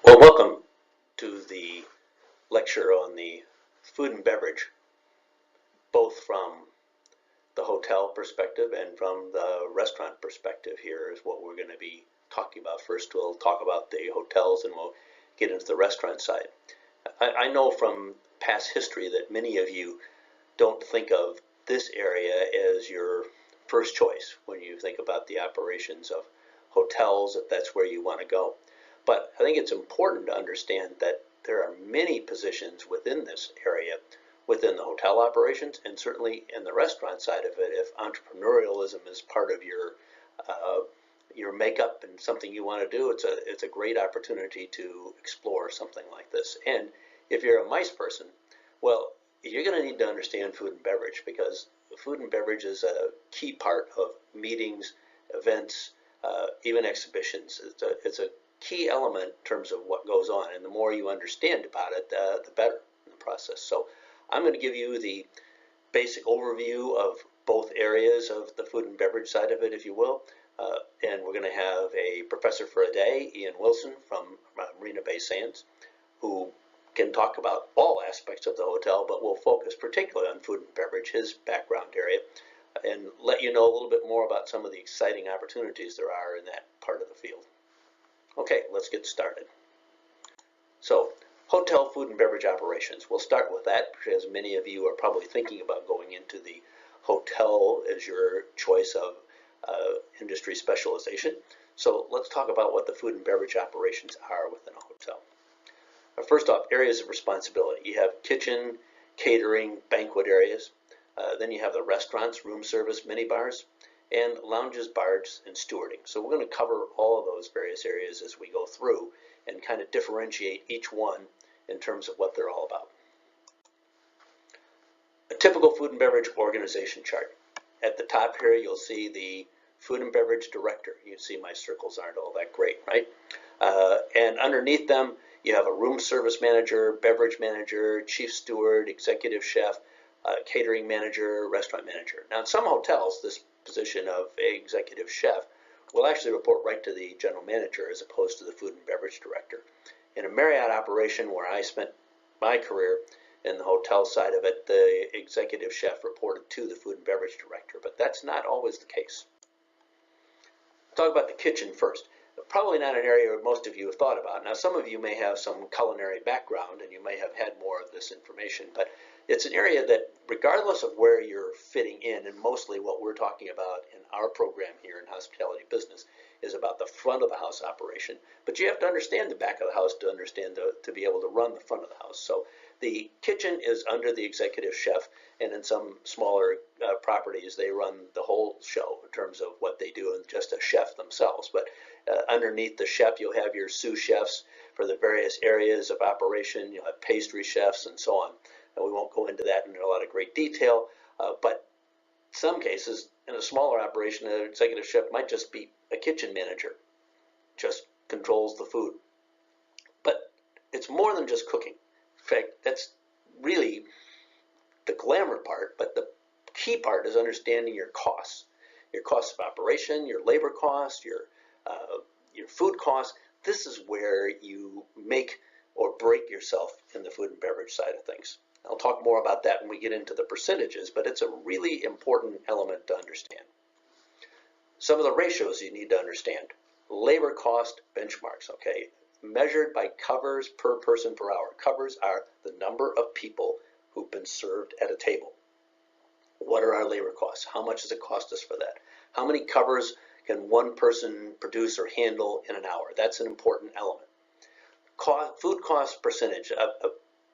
Well, welcome to the lecture on the food and beverage, both from the hotel perspective and from the restaurant perspective. Here is what we're going to be talking about. First, we'll talk about the hotels and we'll get into the restaurant side. I know from past history that many of you don't think of this area as your first choice when you think about the operations of hotels, if that's where you want to go. But I think it's important to understand that there are many positions within this area, within the hotel operations, and certainly in the restaurant side of it. If entrepreneurialism is part of your makeup and something you want to do, it's a great opportunity to explore something like this. And if you're a MICE person, well, you're going to need to understand food and beverage, because food and beverage is a key part of meetings, events, even exhibitions. It's a key element in terms of what goes on, and the more you understand about it, the better in the process. So I'm going to give you the basic overview of both areas of the food and beverage side of it, if you will. And we're going to have a professor for a day, Ian Wilson from Marina Bay Sands, who can talk about all aspects of the hotel, but we'll focus particularly on food and beverage, his background area, and let you know a little bit more about some of the exciting opportunities there are in that part of the field. Okay, let's get started. So, hotel food and beverage operations. We'll start with that because many of you are probably thinking about going into the hotel as your choice of industry specialization. So let's talk about what the food and beverage operations are within a hotel. First off, areas of responsibility. You have kitchen, catering, banquet areas. Then you have the restaurants, room service, minibars, and lounges, bars, and stewarding. So we're going to cover all of those various areas as we go through and kind of differentiate each one in terms of what they're all about. A typical food and beverage organization chart. At the top here, you'll see the food and beverage director. You see my circles aren't all that great, right? And underneath them, you have a room service manager, beverage manager, chief steward, executive chef, catering manager, restaurant manager. Now, in some hotels, this position of executive chef will actually report right to the general manager as opposed to the food and beverage director. In a Marriott operation where I spent my career in the hotel side of it, the executive chef reported to the food and beverage director, but that's not always the case. Talk about the kitchen first. Probably not an area most of you have thought about. Now, some of you may have some culinary background and you may have had more of this information, but it's an area that, regardless of where you're fitting in, and mostly what we're talking about in our program here in hospitality business is about the front of the house operation, but you have to understand the back of the house to understand to be able to run the front of the house. So the kitchen is under the executive chef, and in some smaller properties they run the whole show in terms of what they do, and just a chef themselves. But underneath the chef, you'll have your sous chefs for the various areas of operation. You'll have pastry chefs and so on. And we won't go into that in a lot of great detail, but some cases, in a smaller operation, an executive chef might just be a kitchen manager, just controls the food. But it's more than just cooking. In fact, that's really the glamour part, but the key part is understanding your costs of operation, your labor costs, your food costs. This is where you make or break yourself in the food and beverage side of things. I'll talk more about that when we get into the percentages, but it's a really important element to understand. Some of the ratios you need to understand. Labor cost benchmarks, okay? Measured by covers per person per hour. Covers are the number of people who've been served at a table. What are our labor costs? How much does it cost us for that? How many covers can one person produce or handle in an hour? That's an important element. Food cost percentage, a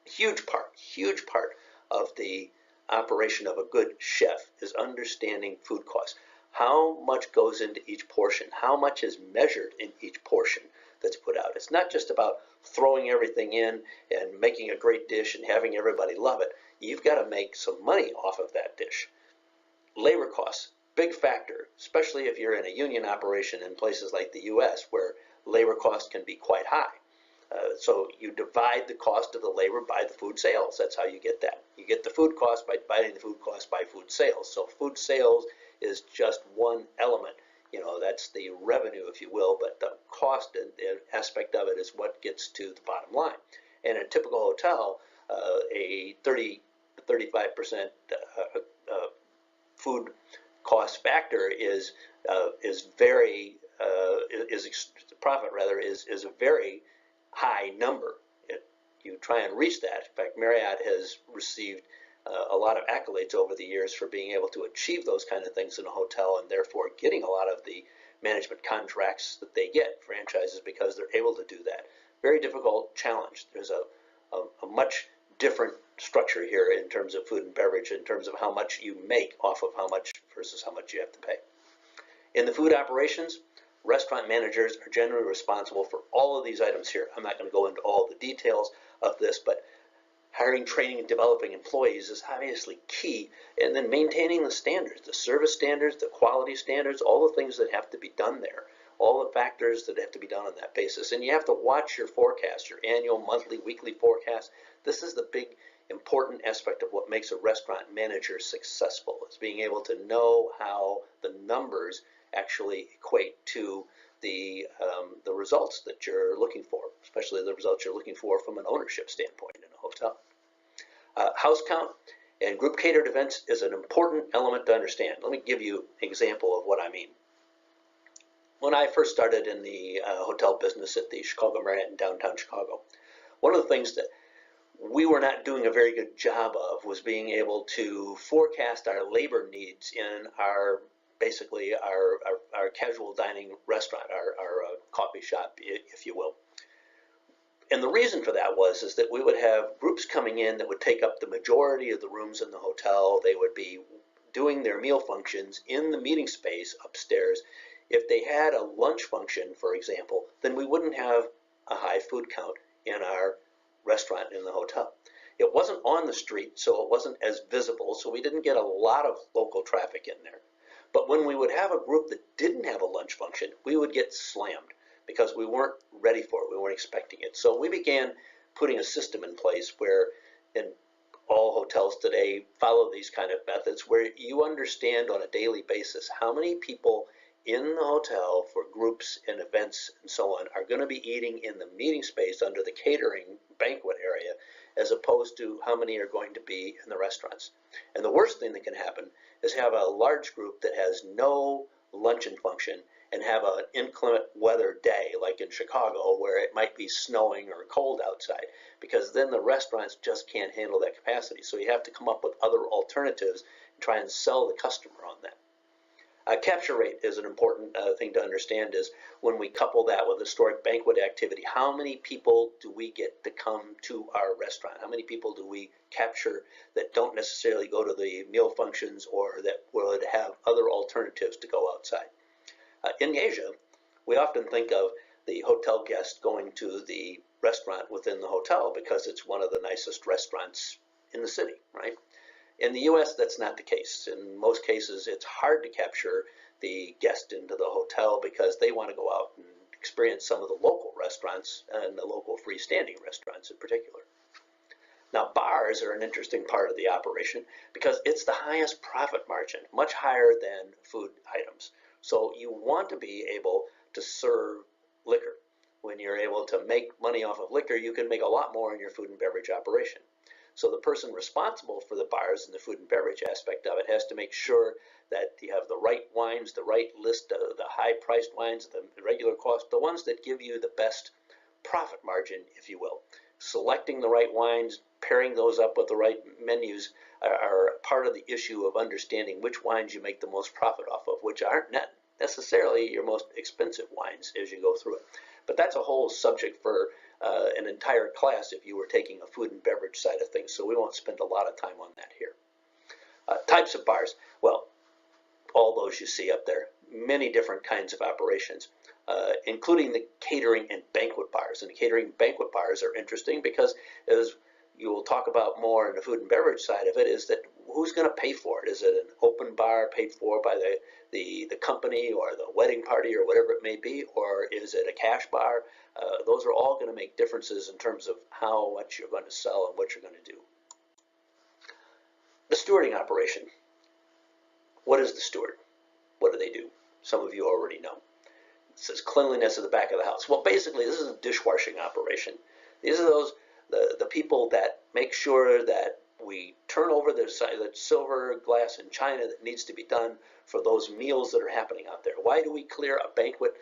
huge part of the operation of a good chef is understanding food costs. How much goes into each portion? How much is measured in each portion that's put out? It's not just about throwing everything in and making a great dish and having everybody love it. You've got to make some money off of that dish. Labor costs, big factor, especially if you're in a union operation in places like the US where labor costs can be quite high. So you divide the cost of the labor by the food sales. That's how you get that. You get the food cost by dividing the food cost by food sales. So food sales is just one element That's the revenue, if you will, but the cost aspect of it is what gets to the bottom line. And in a typical hotel, a 30 to 35% food cost factor is very profit rather is a very high number. You try and reach that. In fact, Marriott has received a lot of accolades over the years for being able to achieve those kind of things in a hotel, and therefore getting a lot of the management contracts that they get, franchises, because they're able to do that. Very difficult challenge. There's a much different structure here in terms of food and beverage, in terms of how much you make off of how much versus how much you have to pay. In the food operations, restaurant managers are generally responsible for all of these items here. I'm not going to go into all the details of this, but hiring, training, and developing employees is obviously key, and then maintaining the standards, the service standards, the quality standards, all the things that have to be done there, all the factors that have to be done on that basis. And you have to watch your forecast, your annual, monthly, weekly forecast. This is the big important aspect of what makes a restaurant manager successful, is being able to know how the numbers actually equate to the results that you're looking for, especially the results you're looking for from an ownership standpoint in a hotel. House count and group catered events is an important element to understand. Let me give you an example of what I mean. When I first started in the hotel business at the Chicago Marriott in downtown Chicago, one of the things that we were not doing a very good job of was being able to forecast our labor needs in our casual dining restaurant, our coffee shop, if you will. And the reason for that is that we would have groups coming in that would take up the majority of the rooms in the hotel. They would be doing their meal functions in the meeting space upstairs. If they had a lunch function, for example, then we wouldn't have a high food count in our restaurant in the hotel. It wasn't on the street, so it wasn't as visible, so we didn't get a lot of local traffic in there. But when we would have a group that didn't have a lunch function, we would get slammed because we weren't ready for it, we weren't expecting it. So we began putting a system in place where, and all hotels today follow these kind of methods, where you understand on a daily basis how many people in the hotel for groups and events and so on are going to be eating in the meeting space under the catering banquet area, as opposed to how many are going to be in the restaurants. And the worst thing that can happen is have a large group that has no luncheon function and have an inclement weather day like in Chicago where it might be snowing or cold outside, because then the restaurants just can't handle that capacity. So you have to come up with other alternatives and try and sell the customer on that. Capture rate is an important thing to understand, is when we couple that with historic banquet activity, how many people do we get to come to our restaurant? How many people do we capture that don't necessarily go to the meal functions or that would have other alternatives to go outside? In Asia, we often think of the hotel guest going to the restaurant within the hotel because it's one of the nicest restaurants in the city, right? In the US, that's not the case. In most cases, it's hard to capture the guest into the hotel because they want to go out and experience some of the local restaurants and the local freestanding restaurants in particular. Now, bars are an interesting part of the operation because it's the highest profit margin, much higher than food items. So you want to be able to serve liquor. When you're able to make money off of liquor, you can make a lot more in your food and beverage operation. So the person responsible for the bars and the food and beverage aspect of it has to make sure that you have the right wines, the right list of the high-priced wines, the regular cost, the ones that give you the best profit margin, if you will. Selecting the right wines, pairing those up with the right menus are part of the issue of understanding which wines you make the most profit off of, which aren't necessarily your most expensive wines as you go through it. But that's a whole subject for an entire class if you were taking a food and beverage side of things, so we won't spend a lot of time on that here. Types of bars, well, all those you see up there, many different kinds of operations, including the catering and banquet bars. And the catering and banquet bars are interesting because, as you will talk about more in the food and beverage side of it, is that who's going to pay for it? Is it an open bar paid for by the company or the wedding party or whatever it may be, or is it a cash bar? Those are all going to make differences in terms of how much you're going to sell and what you're going to do. The stewarding operation. What is the steward? What do they do? some of you already know. It says cleanliness of the back of the house. Well, basically, this is a dishwashing operation. These are the people that make sure that we turn over the silver, glass, and china that needs to be done for those meals that are happening out there. Why do we clear a banquet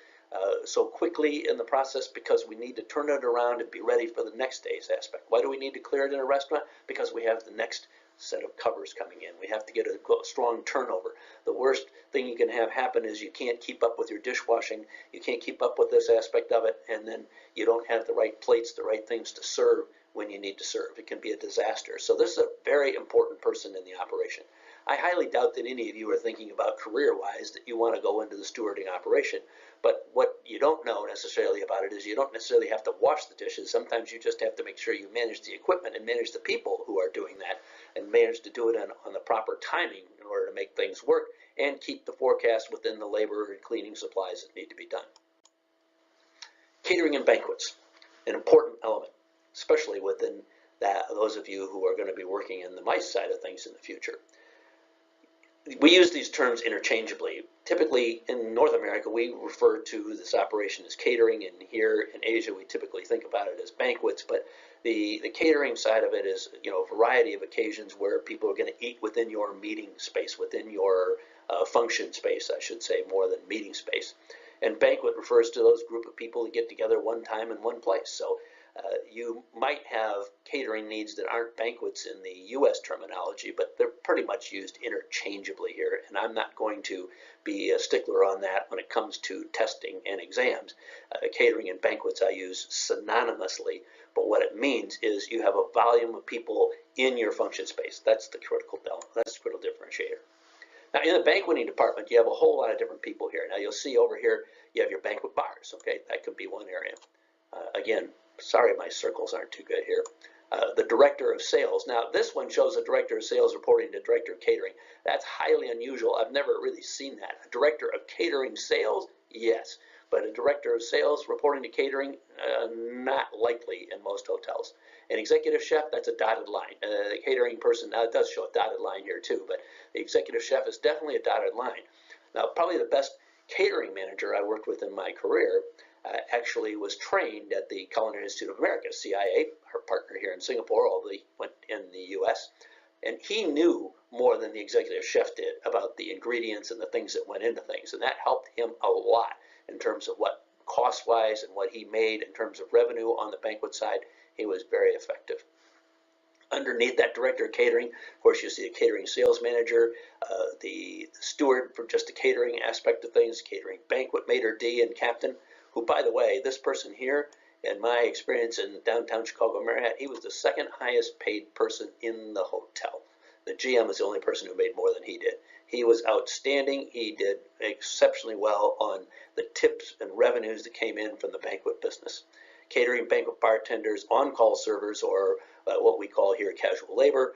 so quickly in the process? Because we need to turn it around and be ready for the next day's aspect. Why do we need to clear it in a restaurant? Because we have the next set of covers coming in. We have to get a strong turnover. The worst thing you can have happen is you can't keep up with your dishwashing, you can't keep up with this aspect of it, and then you don't have the right plates, the right things to serve when you need to serve. It can be a disaster. So this is a very important person in the operation. I highly doubt that any of you are thinking about career-wise that you want to go into the stewarding operation. But what you don't know necessarily about it is you don't necessarily have to wash the dishes. Sometimes you just have to make sure you manage the equipment and manage the people who are doing that and manage to do it on the proper timing in order to make things work and keep the forecast within the labor and cleaning supplies that need to be done. Catering and banquets, an important element, especially within those of you who are going to be working in the MICE side of things in the future. We use these terms interchangeably. Typically in North America, we refer to this operation as catering, and here in Asia, we typically think about it as banquets, but the catering side of it is, a variety of occasions where people are going to eat within your meeting space, within your function space, I should say, more than meeting space. And banquet refers to those group of people that get together one time in one place. So you might have catering needs that aren't banquets in the U.S. terminology, but they're pretty much used interchangeably here, and I'm not going to be a stickler on that when it comes to testing and exams. Catering and banquets I use synonymously, but what it means is you have a volume of people in your function space. That's the critical element. That's the critical differentiator. Now, in the banqueting department, you have a whole lot of different people here. Now, you'll see over here, you have your banquet bars, okay? That could be one area. Again, sorry my circles aren't too good here. The director of sales. Now, this one shows a director of sales reporting to director of catering. That's highly unusual. I've never really seen that. A director of catering sales, yes. But a director of sales reporting to catering, not likely in most hotels. An executive chef, that's a dotted line. The catering person, now it does show a dotted line here too, but the executive chef is definitely a dotted line. Now, probably the best catering manager I worked with in my career actually was trained at the Culinary Institute of America, CIA, our partner here in Singapore, although he went in the U.S. And he knew more than the executive chef did about the ingredients and the things that went into things. And that helped him a lot in terms of what cost-wise and what he made in terms of revenue on the banquet side. He was very effective. Underneath that director of catering, of course, you see a catering sales manager, the steward for just the catering aspect of things, catering banquet maitre d' and captain, who, by the way, this person here, in my experience in downtown Chicago Marriott, he was the second highest paid person in the hotel. The GM was the only person who made more than he did. He was outstanding. He did exceptionally well on the tips and revenues that came in from the banquet business. Catering banquet bartenders, on-call servers, or what we call here casual labor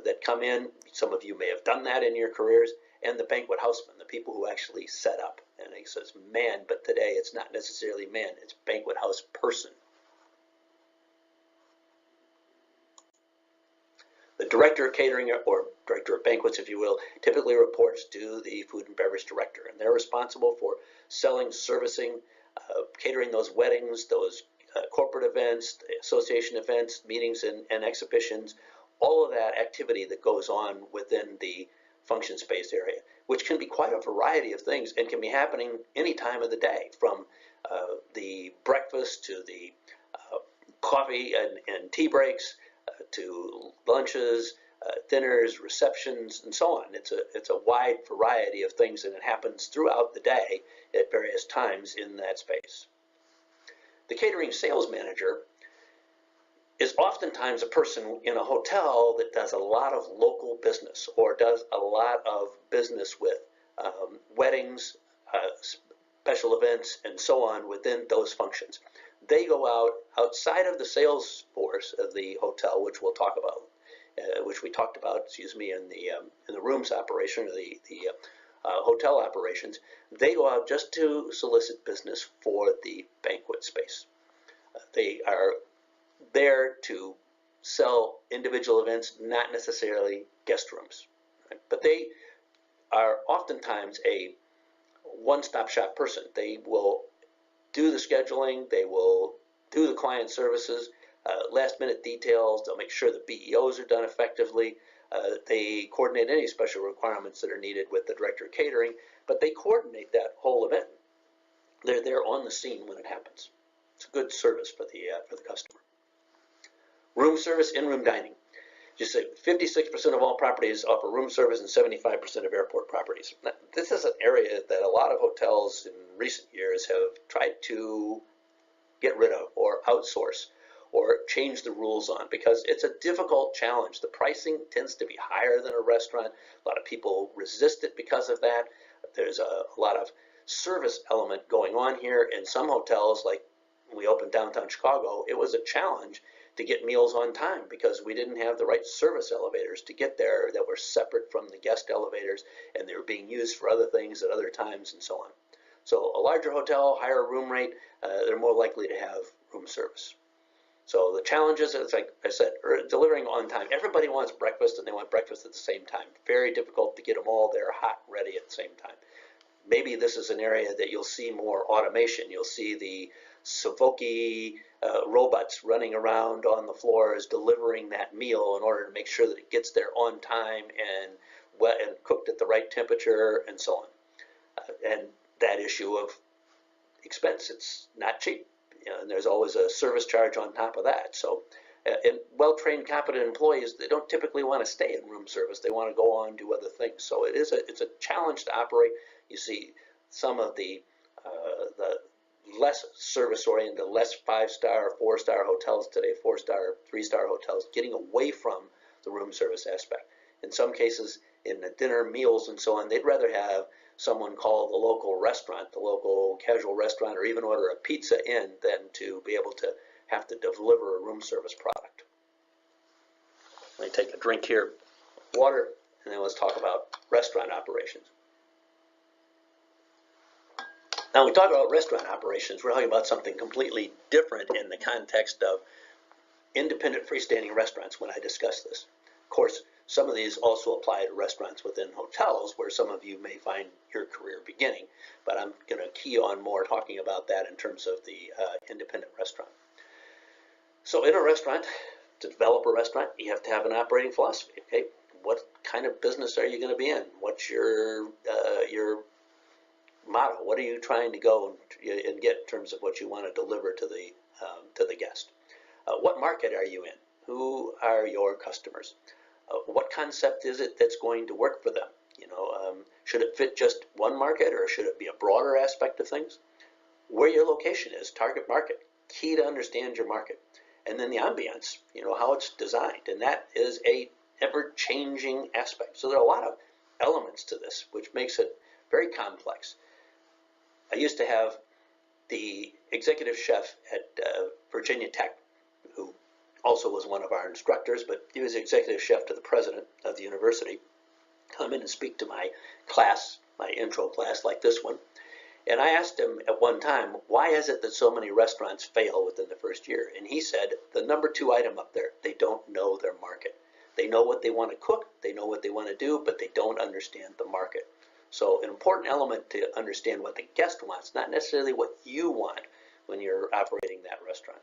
that come in. Some of you may have done that in your careers. And the banquet housemen, the people who actually set up. And he says man, but today it's not necessarily man, it's banquet house person. The director of catering, or director of banquets, if you will, typically reports to the food and beverage director. And they're responsible for selling, servicing, catering those weddings, those corporate events, association events, meetings and exhibitions, all of that activity that goes on within the function space area, which can be quite a variety of things and can be happening any time of the day, from the breakfast to the coffee and tea breaks to lunches, dinners, receptions, and so on. It's a wide variety of things, and it happens throughout the day at various times in that space. The catering sales manager is oftentimes a person in a hotel that does a lot of local business or does a lot of business with weddings, special events, and so on within those functions. They go out outside of the sales force of the hotel, which we'll talk about, which we talked about, in the rooms operation or the hotel operations. They go out just to solicit business for the banquet space. They are there to sell individual events, not necessarily guest rooms. Right? But they are oftentimes a one-stop shop person. They will do the scheduling, they will do the client services, last-minute details, they'll make sure the BEOs are done effectively, they coordinate any special requirements that are needed with the director of catering, but they coordinate that whole event. They're there on the scene when it happens. It's a good service for the customer. Room service, in-room dining. Just say 56% of all properties offer room service and 75% of airport properties. Now, this is an area that a lot of hotels in recent years have tried to get rid of or outsource or change the rules on, because it's a difficult challenge. The pricing tends to be higher than a restaurant. A lot of people resist it because of that. There's a lot of service element going on here. In some hotels, like when we opened downtown Chicago, it was a challenge to get meals on time because we didn't have the right service elevators to get there that were separate from the guest elevators, and they were being used for other things at other times and so on. So a larger hotel, higher room rate, they're more likely to have room service. So the challenges, it's like I said, delivering on time. Everybody wants breakfast, and they want breakfast at the same time. Very difficult to get them all there hot, ready at the same time. Maybe this is an area that you'll see more automation. You'll see the Savoki robots running around on the floors delivering that meal in order to make sure that it gets there on time and wet and cooked at the right temperature and so on. And that issue of expense, it's not cheap. And there's always a service charge on top of that. So and well-trained, competent employees, they don't typically want to stay in room service. They want to go on and do other things. So it's a challenge to operate. You see some of the less service-oriented, less 5-star, 4-star hotels today, 4-star, 3-star hotels, getting away from the room service aspect. In some cases, in the dinner, meals, and so on, they'd rather have someone call the local restaurant, the local casual restaurant, or even order a pizza in than to be able to have to deliver a room service product. Let me take a drink here, water, and then let's talk about restaurant operations. Now, when we talk about restaurant operations, we're talking about something completely different in the context of independent freestanding restaurants when I discuss this. Of course, some of these also apply to restaurants within hotels where some of you may find your career beginning, but I'm going to key on more talking about that in terms of the independent restaurant. So in a restaurant, to develop a restaurant, you have to have an operating philosophy. Okay, what kind of business are you going to be in? What's your motto? What are you trying to go and get in terms of what you want to deliver to the guest? What market are you in? Who are your customers? What concept is it that's going to work for them? Should it fit just one market, or should it be a broader aspect of things? Where your location is, target market, key to understand your market. And then the ambiance, how it's designed, and that is a ever-changing aspect. So there are a lot of elements to this, which makes it very complex. I used to have the executive chef at Virginia Tech, who also was one of our instructors, but he was executive chef to the president of the university, come in and speak to my class, my intro class like this one. And I asked him at one time, why is it that so many restaurants fail within the first year? And he said, the number 2 item up there, they don't know their market. They know what they want to cook, they know what they want to do, but they don't understand the market. So an important element to understand what the guest wants, not necessarily what you want when you're operating that restaurant.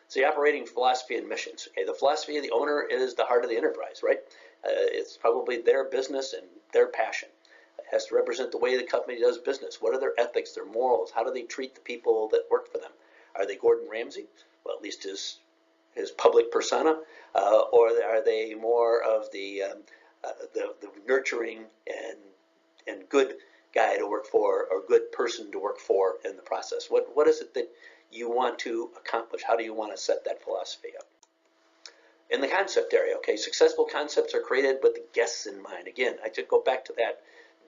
So the operating philosophy and missions. Okay, the philosophy of the owner is the heart of the enterprise, right? It's probably their business and their passion. It has to represent the way the company does business. What are their ethics, their morals? How do they treat the people that work for them? Are they Gordon Ramsay? Well, at least his public persona, or are they more of the nurturing and good guy to work for, or good person to work for in the process? What is it that you want to accomplish? How do you want to set that philosophy up? In the concept area, okay, successful concepts are created with the guests in mind. Again, I just go back to that.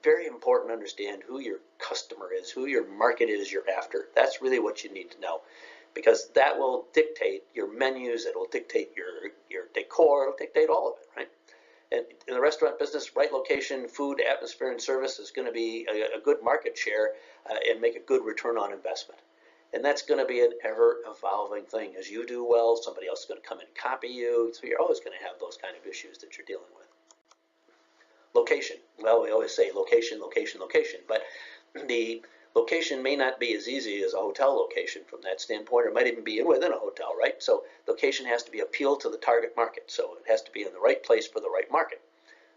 Very important to understand who your customer is, who your market is you're after. That's really what you need to know, because that will dictate your menus, it will dictate your decor, it'll dictate all of it, right? And in the restaurant business, right location, food, atmosphere, and service is going to be a good market share and make a good return on investment. And that's going to be an ever-evolving thing. As you do well, somebody else is going to come and copy you. So you're always going to have those kind of issues that you're dealing with. Location. Well, we always say location, location, location. But The location may not be as easy as a hotel location from that standpoint, or it might even be within a hotel, right? So location has to be appeal to the target market. So it has to be in the right place for the right market.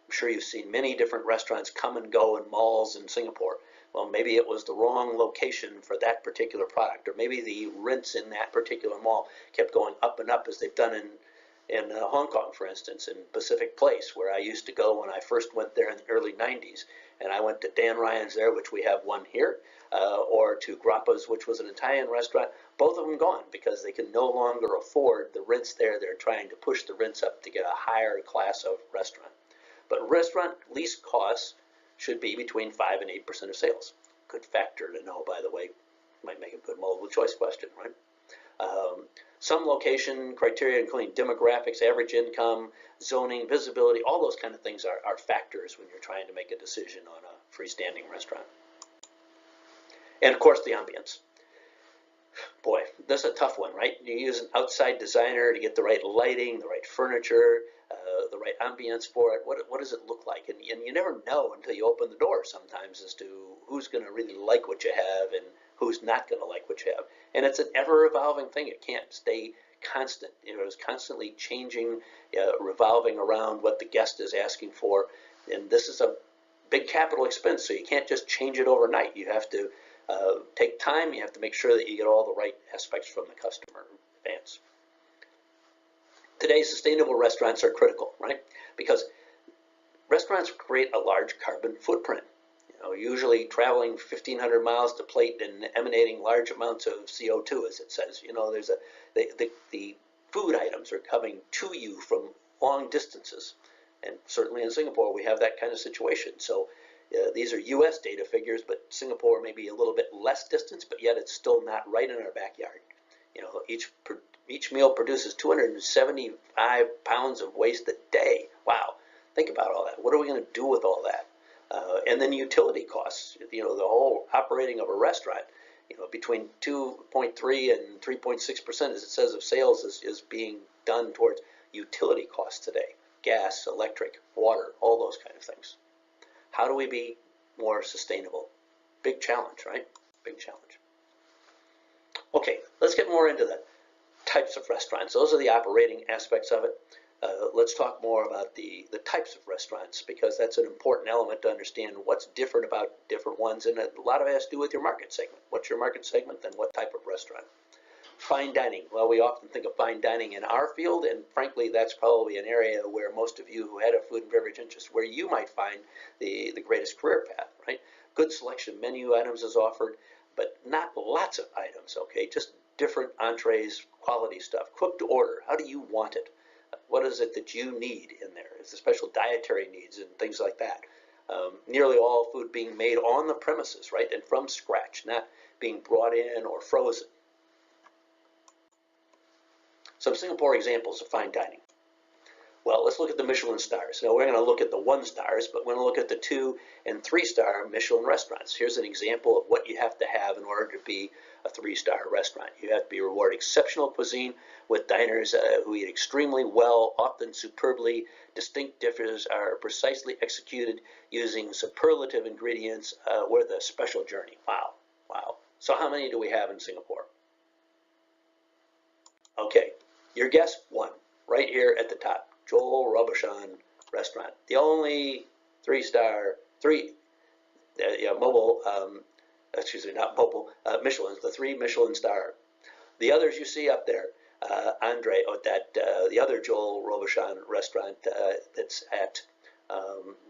I'm sure you've seen many different restaurants come and go in malls in Singapore. Well, maybe it was the wrong location for that particular product, or maybe the rents in that particular mall kept going up and up as they've done in Hong Kong, for instance, in Pacific Place, where I used to go when I first went there in the early 90s. And I went to Dan Ryan's there, which we have one here, or to Grappa's, which was an Italian restaurant. Both of them gone because they can no longer afford the rents there. They're trying to push the rents up to get a higher class of restaurant. But restaurant lease costs should be between 5 and 8% of sales. Good factor to know, by the way. Might make a good multiple choice question, right? Some location criteria, including demographics, average income, zoning, visibility, all those kind of things are factors when you're trying to make a decision on a freestanding restaurant. And of course, the ambience. Boy, this is a tough one, right? You use an outside designer to get the right lighting, the right furniture, the right ambience for it. What does it look like? And you never know until you open the door sometimes as to who's going to really like what you have and who's not going to like what you have. And it's an ever-evolving thing. It can't stay constant. It's constantly changing, revolving around what the guest is asking for. And this is a big capital expense, so you can't just change it overnight. You have to take time. You have to make sure that you get all the right aspects from the customer in advance. Today, sustainable restaurants are critical, right? Because restaurants create a large carbon footprint. Usually traveling 1,500 miles to plate and emanating large amounts of CO2, as it says. There's the food items are coming to you from long distances, and certainly in Singapore we have that kind of situation. So these are U.S. data figures, but Singapore may be a little bit less distance, but yet it's still not right in our backyard. Each meal produces 275 pounds of waste a day. Wow, think about all that. What are we going to do with all that? And then utility costs. The whole operating of a restaurant, between 2.3 and 3.6%, as it says, of sales is being done towards utility costs today. Gas, electric, water, all those kind of things. How do we be more sustainable? Big challenge, right? Big challenge. Okay, let's get more into the types of restaurants. Those are the operating aspects of it. Let's talk more about the types of restaurants, because that's an important element to understand what's different about different ones, and a lot of it has to do with your market segment. What's your market segment, then what type of restaurant? Fine dining. Well, we often think of fine dining in our field, and frankly, that's probably an area where most of you who had a food and beverage interest, where you might find the greatest career path, right? Good selection of menu items is offered, but not lots of items, okay? Just different entrees, quality stuff. Cooked to order. How do you want it? What is it that you need in there? Is the special dietary needs and things like that? Nearly all food being made on the premises, right? And from scratch, not being brought in or frozen. Some Singapore examples of fine dining. Well, let's look at the Michelin stars. Now, we're going to look at the 1 stars, but we're going to look at the 2 and 3-star Michelin restaurants. Here's an example of what you have to have in order to be a 3-star restaurant. You have to be rewarded exceptional cuisine with diners who eat extremely well, often superbly. Distinct dishes are precisely executed using superlative ingredients with a special journey. Wow, wow. So how many do we have in Singapore? Okay, your guess, 1, right here at the top. Joel Robuchon restaurant, the only 3-star, Michelin's, the 3 Michelin star. The others you see up there, the other Joel Robuchon restaurant that's at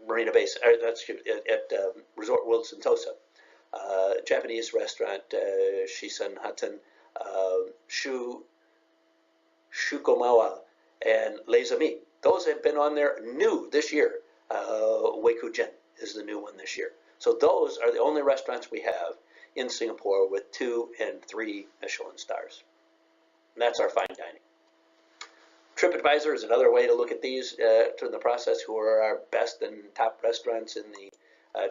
Marina Bay, at Resort World Sentosa, Japanese restaurant, Shisan Hatan, Shukomawa, and Les Amis. Those have been on there new this year. Weikujin is the new one this year. So those are the only restaurants we have in Singapore with 2 and 3 Michelin stars. And that's our fine dining. TripAdvisor is another way to look at these in the process, who are our best and top restaurants in the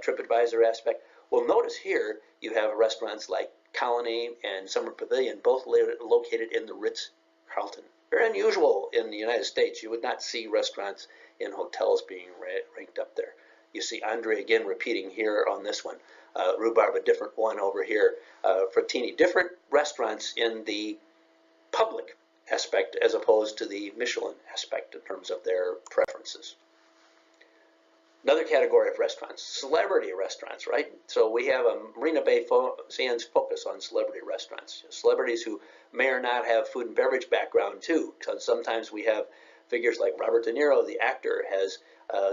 TripAdvisor aspect. Well, notice here you have restaurants like Colony and Summer Pavilion, both located in the Ritz-Carlton. Very unusual in the United States. You would not see restaurants in hotels being ranked up there. You see Andre again repeating here on this one. Rhubarb, a different one over here. Frattini, different restaurants in the public aspect as opposed to the Michelin aspect in terms of their preferences. Another category of restaurants, celebrity restaurants, right? So we have a Marina Bay Sands focus on celebrity restaurants. Celebrities who may or not have food and beverage background too, because sometimes we have figures like Robert De Niro, the actor, has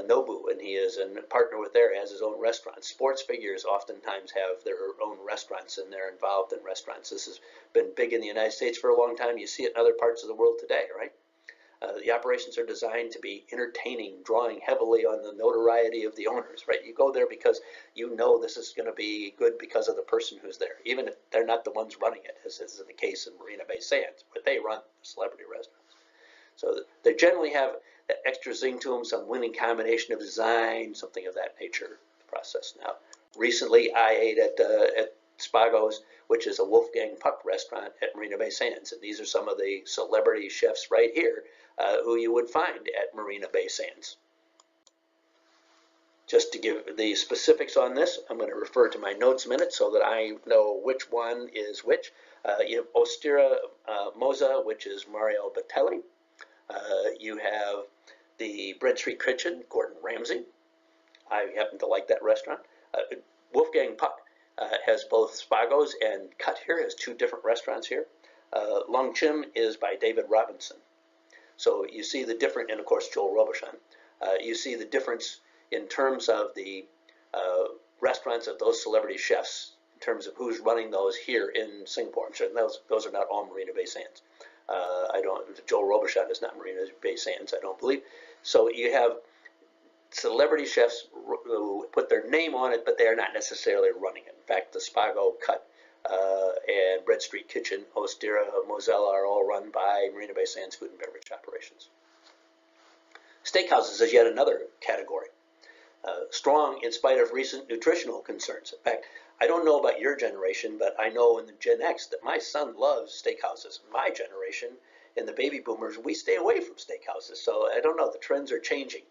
Nobu, and he is a partner with there, has his own restaurant. Sports figures oftentimes have their own restaurants, and they're involved in restaurants. This has been big in the United States for a long time. You see it in other parts of the world today, right? The operations are designed to be entertaining, drawing heavily on the notoriety of the owners, right? You go there because you know this is going to be good because of the person who's there, even if they're not the ones running it, as is the case in Marina Bay Sands, but they run the celebrity restaurants. So they generally have that extra zing to them, some winning combination of design, something of that nature process. Now, recently I ate at Spago's, which is a Wolfgang Puck restaurant at Marina Bay Sands, and these are some of the celebrity chefs right here who you would find at Marina Bay Sands. Just to give the specifics on this, I'm going to refer to my notes a minute so that I know which one is which. You have Ostera Moza, which is Mario Battelli. You have the Bread Street Kitchen, Gordon Ramsay. I happen to like that restaurant. Wolfgang Puck has both Spago's and Cut here, has two different restaurants here. Long Chim is by David Robinson. So you see the different, and of course Joel Robuchon. You see the difference in terms of the restaurants of those celebrity chefs, in terms of who's running those here in Singapore. I'm sure those are not all Marina Bay Sands. Joel Robuchon is not Marina Bay Sands, I don't believe. So you have celebrity chefs who put their name on it, but they are not necessarily running it. In fact, the Spago, Cut, and Bread Street Kitchen, Ostera, Mozilla are all run by Marina Bay Sands Food and Beverage Operations. Steakhouses is yet another category. Strong in spite of recent nutritional concerns. In fact, I don't know about your generation, but I know in the Gen X that my son loves steakhouses. My generation, in the baby boomers, we stay away from steakhouses. So I don't know, the trends are changing.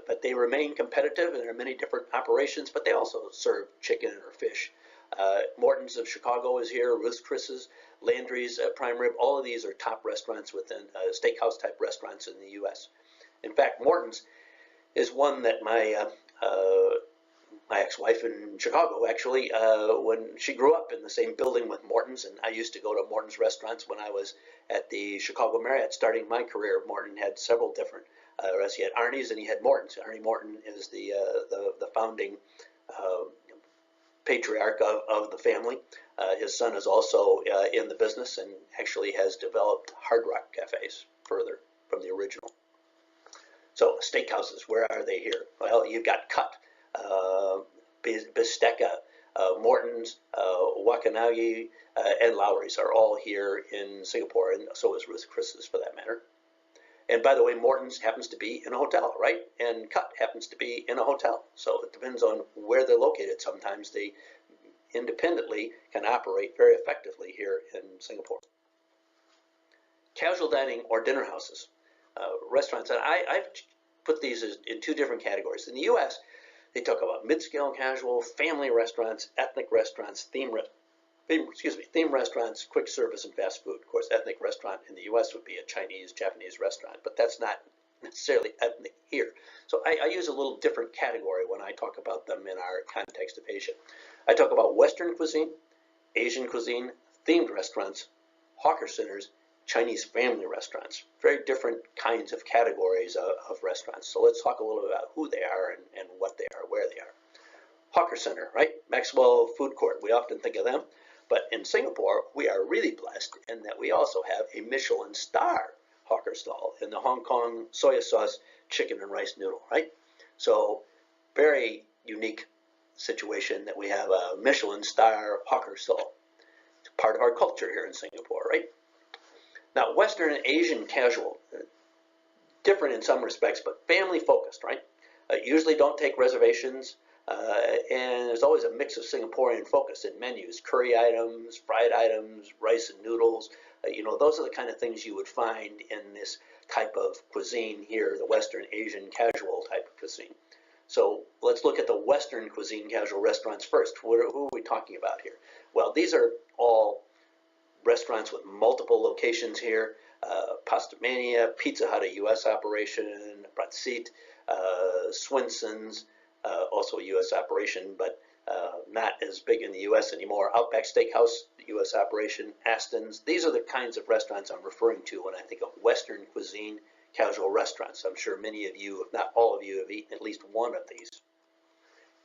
But they remain competitive, and there are many different operations, but they also serve chicken or fish. Morton's of Chicago is here, Ruth's Chris's, Landry's, Prime Rib. All of these are top restaurants within steakhouse type restaurants in the U.S. In fact, Morton's is one that my ex-wife in Chicago, actually, when she grew up in the same building with Morton's, and I used to go to Morton's restaurants when I was at the Chicago Marriott starting my career. Morton had several different restaurants. He had Arnie's and he had Morton's. Arnie Morton is the founding patriarch of the family. His son is also in the business and actually has developed Hard Rock cafes further from the original. So steakhouses, where are they here? Well, you've got Cut, Bistecca, Morton's, Wakanagi, and Lowry's are all here in Singapore, and so is Ruth's Chris's for that matter. And by the way, Morton's happens to be in a hotel, right? And Cut happens to be in a hotel. So it depends on where they're located. Sometimes they independently can operate very effectively here in Singapore. Casual dining or dinner houses, restaurants. And I've put these in two different categories. In the U.S., they talk about mid-scale casual, family restaurants, ethnic restaurants, theme restaurants, quick service, and fast food. Of course, ethnic restaurant in the U.S. would be a Chinese, Japanese restaurant, but that's not necessarily ethnic here. So I use a little different category when I talk about them in our context of Asia. I talk about Western cuisine, Asian cuisine, themed restaurants, hawker centers, Chinese family restaurants. Very different kinds of categories of restaurants. So let's talk a little bit about who they are and what they are, where they are. Hawker center, right? Maxwell Food Court. We often think of them. But in Singapore, we are really blessed in that we also have a Michelin star hawker stall in the Hong Kong soy sauce chicken and rice noodle, right? So very unique situation that we have a Michelin star hawker stall. It's part of our culture here in Singapore, right? Now, Western and Asian casual, different in some respects, but family focused, right? Usually don't take reservations. And there's always a mix of Singaporean focus in menus, curry items, fried items, rice and noodles. Those are the kind of things you would find in this type of cuisine here, the Western Asian casual type of cuisine. So let's look at the Western cuisine casual restaurants first. Who are we talking about here? Well, these are all restaurants with multiple locations here. Pastamania, Pizza Hut, a U.S. operation, Bratsit, Swinson's, also a U.S. operation, but not as big in the U.S. anymore. Outback Steakhouse, U.S. operation, Aston's. These are the kinds of restaurants I'm referring to when I think of Western cuisine casual restaurants. I'm sure many of you, if not all of you, have eaten at least one of these.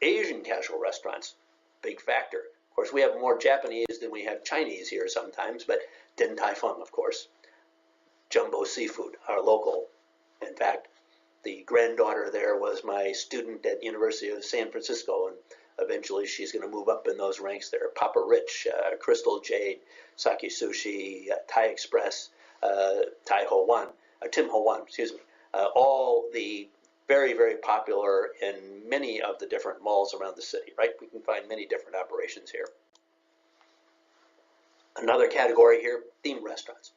Asian casual restaurants, big factor. Of course, we have more Japanese than we have Chinese here sometimes, but Din Tai Fung, of course. Jumbo Seafood, our local. In fact, the granddaughter there was my student at University of San Francisco, and eventually she's going to move up in those ranks there. Papa Rich, Crystal Jade, Saki Sushi, Thai Express, Tim Ho Wan, excuse me. All the very, very popular in many of the different malls around the city, right? We can find many different operations here. Another category here, themed restaurants.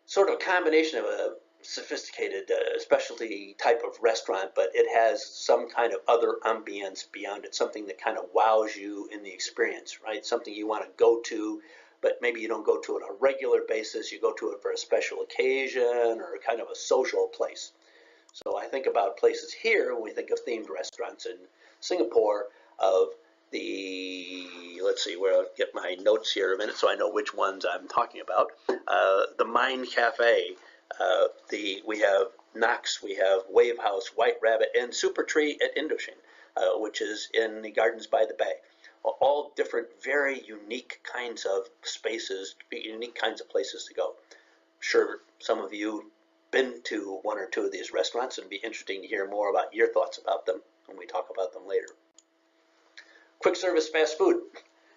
Sort of a combination of a sophisticated specialty type of restaurant, but it has some kind of other ambience beyond it, something that kind of wows you in the experience, right? Something you want to go to, but maybe you don't go to it on a regular basis. You go to it for a special occasion or kind of a social place. So I think about places here when we think of themed restaurants in Singapore of let's see, where I'll get my notes here in a minute so I know which ones I'm talking about. The Mind Cafe, we have Knox, we have Wave House, White Rabbit, and Super Tree at Indochine, which is in the Gardens by the Bay. All different, very unique kinds of spaces, unique kinds of places to go. I'm sure some of you been to one or two of these restaurants, and it'd be interesting to hear more about your thoughts about them when we talk about them later. Quick service fast food.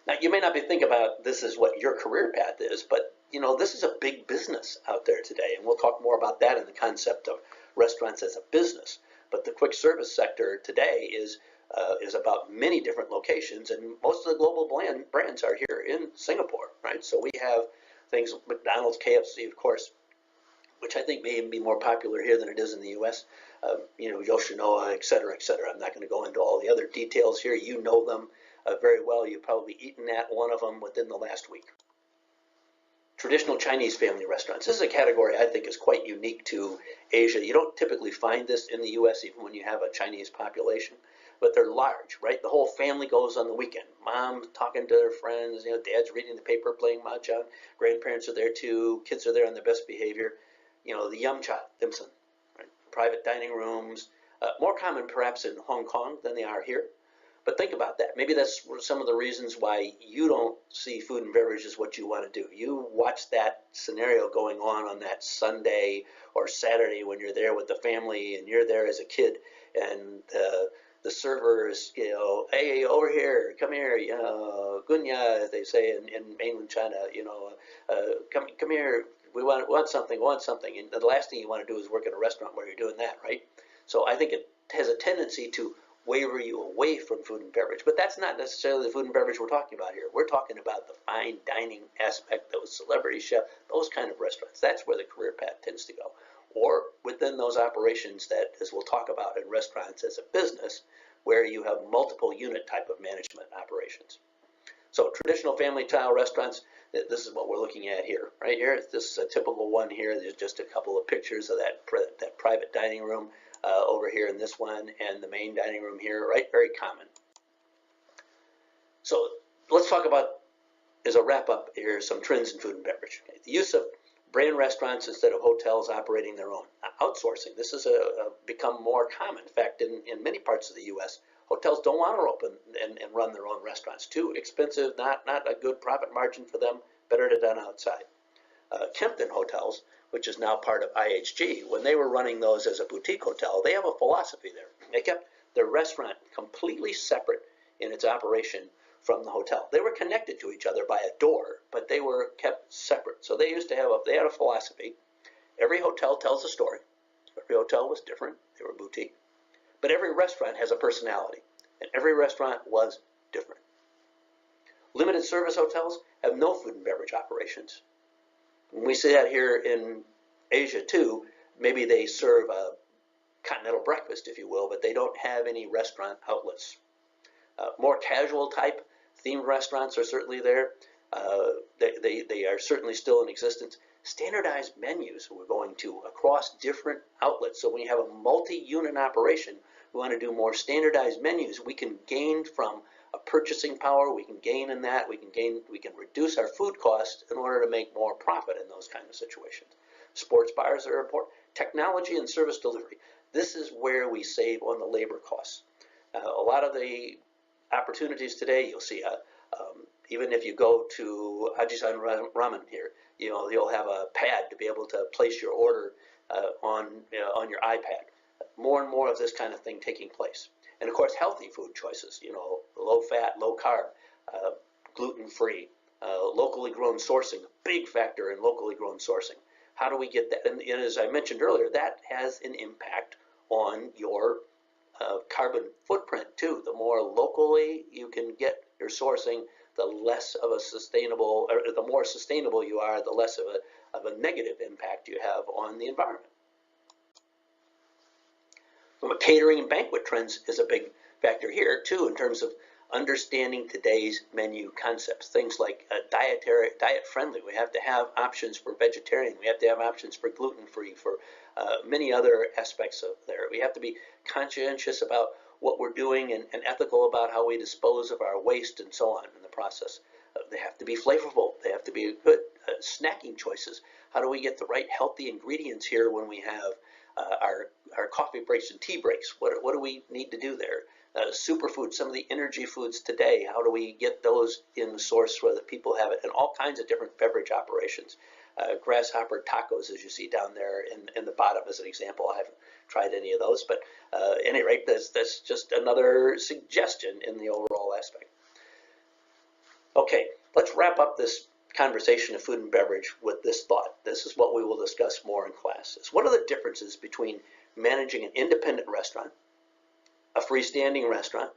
Now, you may not be thinking about this as what your career path is, but this is a big business out there today, and we'll talk more about that in the concept of restaurants as a business. But the quick service sector today is about many different locations, and most of the global brands are here in Singapore, right? So we have things, McDonald's, KFC, of course, which I think may even be more popular here than it is in the U.S. Yoshinoya, et cetera, et cetera. I'm not going to go into all the other details here. You know them very well. You've probably eaten at one of them within the last week. Traditional Chinese family restaurants. This is a category I think is quite unique to Asia. You don't typically find this in the U.S. even when you have a Chinese population, but they're large, right? The whole family goes on the weekend. Mom's talking to their friends, dad's reading the paper, playing mahjong. Grandparents are there too. Kids are there on their best behavior. The yum cha, dim sum, right? Private dining rooms, more common perhaps in Hong Kong than they are here. But think about that. Maybe that's some of the reasons why you don't see food and beverage as what you want to do. You watch that scenario going on that Sunday or Saturday when you're there with the family and you're there as a kid, and the server is, hey, over here, come here, gunya, they say in mainland China, come here. We want something, and the last thing you want to do is work in a restaurant where you're doing that, right? So I think it has a tendency to waver you away from food and beverage, but that's not necessarily the food and beverage we're talking about here. We're talking about the fine dining aspect, those celebrity chef, those kind of restaurants. That's where the career path tends to go. Or within those operations that, as we'll talk about in restaurants as a business, where you have multiple unit type of management operations. So traditional family style restaurants, this is what we're looking at here, right here. This is a typical one here. There's just a couple of pictures of that private dining room over here in this one, and the main dining room here, right? Very common. So let's talk about, as a wrap up here, some trends in food and beverage. Okay? The use of brand restaurants instead of hotels operating their own. Outsourcing, this has become more common. In fact, in many parts of the U.S., hotels don't want to open and run their own restaurants. Too expensive, not a good profit margin for them, better to done outside. Kempton Hotels, which is now part of IHG, when they were running those as a boutique hotel, they have a philosophy there. They kept their restaurant completely separate in its operation from the hotel. They were connected to each other by a door, but they were kept separate. So they had a philosophy. Every hotel tells a story. Every hotel was different. They were boutique. But every restaurant has a personality, and every restaurant was different. Limited service hotels have no food and beverage operations. When we see that here in Asia too, maybe they serve a continental breakfast, if you will, but they don't have any restaurant outlets. More casual type themed restaurants are certainly there. They are certainly still in existence. Standardized menus we're going to across different outlets. So when you have a multi-unit operation, we want to do more standardized menus. We can gain from a purchasing power. We can gain in that. We can reduce our food costs in order to make more profit in those kind of situations. Sports bars are important. Technology and service delivery. This is where we save on the labor costs. A lot of the opportunities today, you'll see even if you go to Ajisan Ramen here, you'll have a pad to be able to place your order on your iPad. More and more of this kind of thing taking place. And of course, healthy food choices, low fat, low carb, gluten-free, locally grown sourcing, a big factor in locally grown sourcing. How do we get that? And as I mentioned earlier, that has an impact on your carbon footprint too. The more locally you can get your sourcing, the less of a sustainable, or the more sustainable you are, the less of a negative impact you have on the environment. From a catering and banquet trends is a big factor here too, in terms of understanding today's menu concepts. Things like diet friendly. We have to have options for vegetarian. We have to have options for gluten-free, for many other aspects of there. We have to be conscientious about what we're doing and ethical about how we dispose of our waste and so on in the process. They have to be flavorful. They have to be good. Snacking choices. How do we get the right healthy ingredients here when we have our coffee breaks and tea breaks? What do we need to do there? Superfoods, some of the energy foods today, how do we get those in the source so that people have it? And all kinds of different beverage operations. Grasshopper tacos, as you see down there in the bottom as an example. I haven't tried any of those, but at any rate, that's just another suggestion in the overall aspect. Okay, let's wrap up this conversation of food and beverage with this thought. This is what we will discuss more in class. What are the differences between managing an independent restaurant, a freestanding restaurant,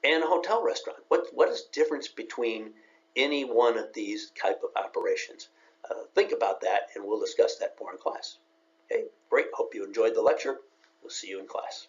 and a hotel restaurant? What is the difference between any one of these type of operations? Think about that, and we'll discuss that more in class. Okay, great. Hope you enjoyed the lecture. We'll see you in class.